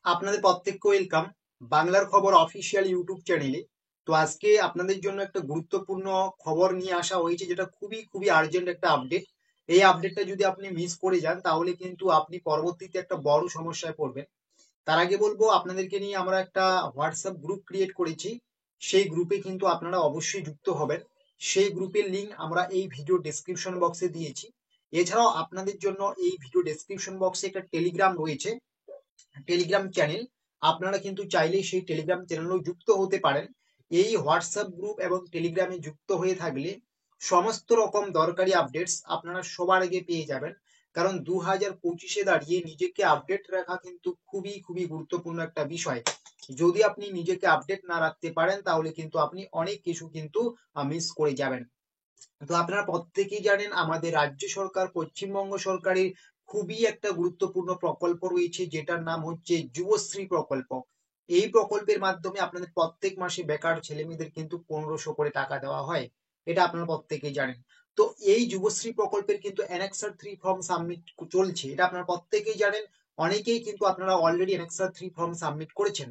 আপনাদের প্রত্যেককে ওয়েলকাম বাংলার খবর অফিসিয়াল ইউটিউব চ্যানেলে। তো আজকে আপনাদের জন্য একটা গুরুত্বপূর্ণ খবর নিয়ে আসা হয়েছে, যেটা খুবই খুবই আর্জেন্ট একটা আপডেট। এই আপডেটটা যদি আপনি মিস করে যান তাহলে কিন্তু আপনি পরবর্তীতে একটা বড় সমস্যায় পড়বেন। তার আগে বলবো, আপনাদেরকে নিয়ে আমরা একটা হোয়াটসঅ্যাপ গ্রুপ ক্রিয়েট করেছি। সেই গ্রুপে কিন্তু আপনারা অবশ্যই যুক্ত হবেন। সেই গ্রুপের লিংক আমরা এই ভিডিও ডেসক্রিপশন বক্সে দিয়েছি। এছাড়াও আপনাদের জন্য এই ভিডিও ডেসক্রিপশন বক্সে একটা টেলিগ্রাম রয়েছে, টেলিগ্রাম চ্যানেল। আপনারা কিন্তু চাইলেই সেই টেলিগ্রাম চ্যানেলেও যুক্ত হতে পারেন। এই হোয়াটসঅ্যাপ গ্রুপ এবং টেলিগ্রামে যুক্ত হয়ে থাকলে সমস্ত রকম দরকারি আপডেটস আপনারা সবার আগে পেয়ে যাবেন। কারণ 2025-এ দাঁড়িয়ে নিজেকে আপডেট রাখা কিন্তু খুবই খুবই গুরুত্বপূর্ণ একটা বিষয়। যদি আপনি নিজেকে আপডেট না রাখতে পারেন তাহলে কিন্তু আপনি অনেক কিছু কিন্তু মিস করে যাবেন। তো আপনারা প্রত্যেকেই জানেন, আমাদের রাজ্য সরকার, পশ্চিমবঙ্গ সরকারের খুবই একটা গুরুত্বপূর্ণ প্রকল্প রয়েছে, যেটার নাম হচ্ছে যুবশ্রী প্রকল্প। এই প্রকল্পের মাধ্যমে আপনাদের প্রত্যেক মাসে বেকার ছেলে মেয়েদের কিন্তু 1500 করে টাকা দেওয়া হয়। এটা আপনারা প্রত্যেকেই জানেন। তো এই যুবশ্রী প্রকল্পের কিন্তু অ্যানেক্সার 3 ফর্ম সাবমিট চলছে, এটা আপনারা প্রত্যেকেই জানেন। অনেকেই কিন্তু আপনারা অলরেডি অ্যানেক্সার 3 ফর্ম সাবমিট করেছেন।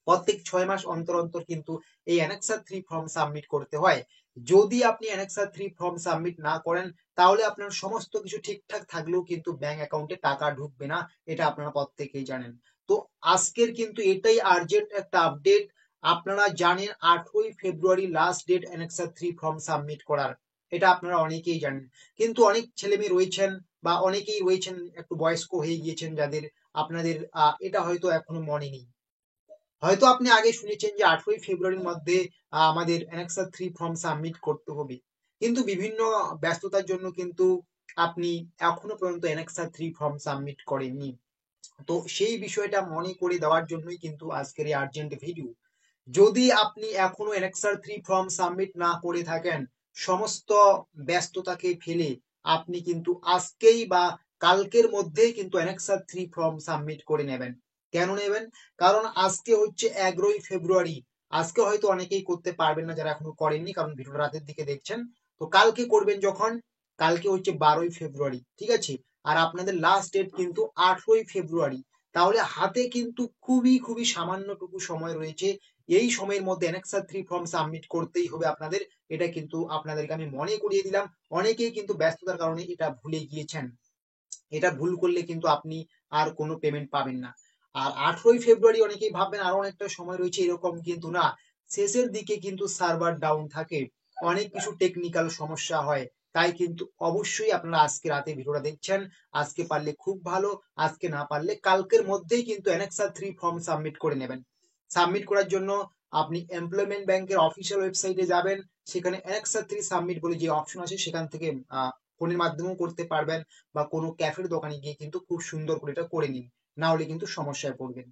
প্রত্যেক 6 মাস অন্তর অন্তর কিন্তু এই অ্যানেক্সার 3 ফর্ম সাবমিট করতে হয়। যদি আপনি অ্যানেক্সার 3 ফর্ম সাবমিট না করেন তাহলে আপনার সমস্ত কিছু ঠিকঠাক থাকলেও কিন্তু ব্যাংক অ্যাকাউন্টে টাকা ঢুকবে না। এটা আপনারা প্রত্যেকেই জানেন। তো আজকের কিন্তু এটাই আর্জেন্ট একটা আপডেট। আপনারা জানেন 8ই February last date annexure 3 form submit করার। এটা আপনারা অনেকেই জানেন। কিন্তু অনেক ছেলে মেয়ে রয়েছেন বা অনেকেই রয়েছেন একটু বয়স্ক হয়ে গিয়েছেন, যাদের আপনাদের এটা হয়তো এখনো মনে নেই। হয়তো আপনি আগে শুনেছেন যে 8ই ফেব্রুয়ারির মধ্যে আমাদের অ্যানেক্সার 3 ফর্ম সাবমিট করতে হবে, কিন্তু বিভিন্ন ব্যস্ততার জন্য কিন্তু আপনি এখনো পর্যন্ত অ্যানেক্সার 3 ফর্ম সাবমিট করেননি। তো সেই বিষয়টা মনে করে দেওয়ার জন্যই কিন্তু আজকের এই আর্জেন্ট ভিডিও। যদি আপনি এখনো অ্যানেক্সার 3 ফর্ম সাবমিট না করে থাকেন, সমস্ত ব্যস্ততাকে ফেলে আপনি কিন্তু আজকেই বা কালকের মধ্যেই কিন্তু অ্যানেক্সার 3 ফর্ম সাবমিট করে নেবেন। কেন নেবেন? কারণ আজকে হচ্ছে 11ই ফেব্রুয়ারি। আজকে হয়তো অনেকেই করতে পারবেন না, যারা এখনো করেননি, কারণ ভিডিওটা রাতের দিকে দেখছেন। তো কালকে করবেন যখন, কালকে হচ্ছে 12ই ফেব্রুয়ারি, ঠিক আছে? আর আপনাদের লাস্ট ডেট কিন্তু 8ই ফেব্রুয়ারি। তাহলে হাতে কিন্তু খুবই খুবই সামান্যটুকু সময় রয়েছে। এই সময়ের মধ্যে অ্যানেক্সার 3 ফর্ম সাবমিট করতেই হবে আপনাদের। এটা কিন্তু আপনাদেরকে আমি মনে করিয়ে দিলাম। অনেকেই কিন্তু ব্যস্ততার কারণে এটা ভুলে গিয়েছেন। এটা ভুল করলে কিন্তু আপনি আর কোনো পেমেন্ট পাবেন না। আর 8ই ফেব্রুয়ারি অনেকেই ভাববেন আরো অনেকটা সময় রয়েছে, এরকম কিন্তু না। শেষের দিকে কিন্তু সার্ভার ডাউন থাকে, অনেক কিছু টেকনিক্যাল সমস্যা হয়। তাই কিন্তু অবশ্যই আপনারা আজকে রাতে ভিডিওটা দেখছেন। আজকে পারলে খুব ভালো, আজকে না পারলে কালকের মধ্যেই কিন্তু অ্যানেক্সার 3 ফর্ম সাবমিট করে নেবেন। সাবমিট করার জন্য আপনি এমপ্লয়মেন্ট ব্যাংকের অফিসিয়াল ওয়েবসাইটে যাবেন। সেখানে অ্যানেক্সার 3 সাবমিট বলে যে অপশন আছে, সেখান থেকে ফোনের মাধ্যমেও করতে পারবেন, বা কোনো ক্যাফের দোকানে গিয়ে কিন্তু খুব সুন্দর করে এটা করে নিন। না হলে কিন্তু সমস্যায় পড়বেন।